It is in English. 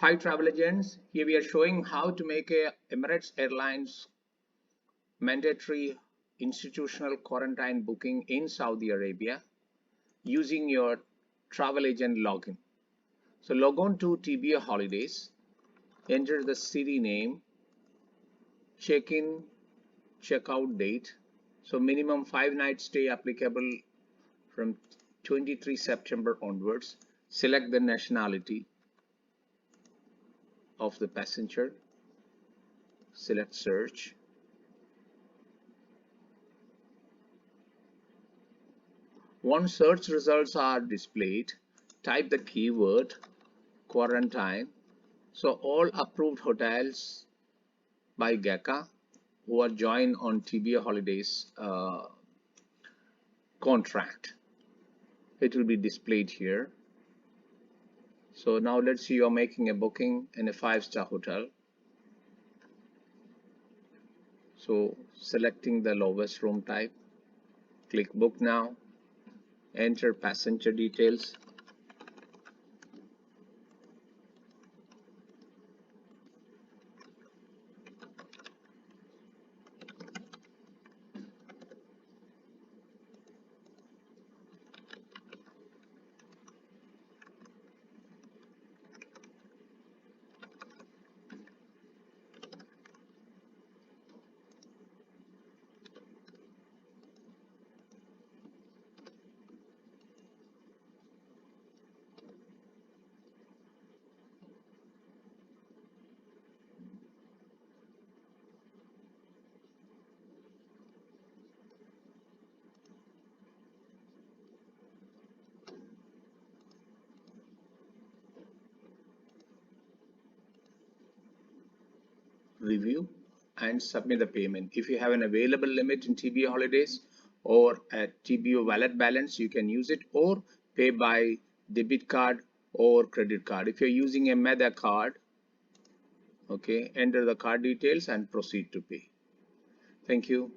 Hi travel agents, here we are showing how to make a Emirates Airlines mandatory institutional quarantine booking in Saudi Arabia using your travel agent login. So log on to TBOHolidays, enter the city name, check-in, check-out date. So minimum 5-night stay applicable from 23 September onwards. Select the nationality of the passenger, select search. Once search results are displayed, type the keyword quarantine. So all approved hotels by GACA who are joined on TBOHolidays contract, it will be displayed here. So now let's say you're making a booking in a 5-star hotel. So selecting the lowest room type, click book now, enter passenger details. Review and submit the payment. If you have an available limit in TBOHolidays or a TBO wallet balance, you can use it or pay by debit card or credit card. If you're using a Meta card, okay, enter the card details and proceed to pay. Thank you.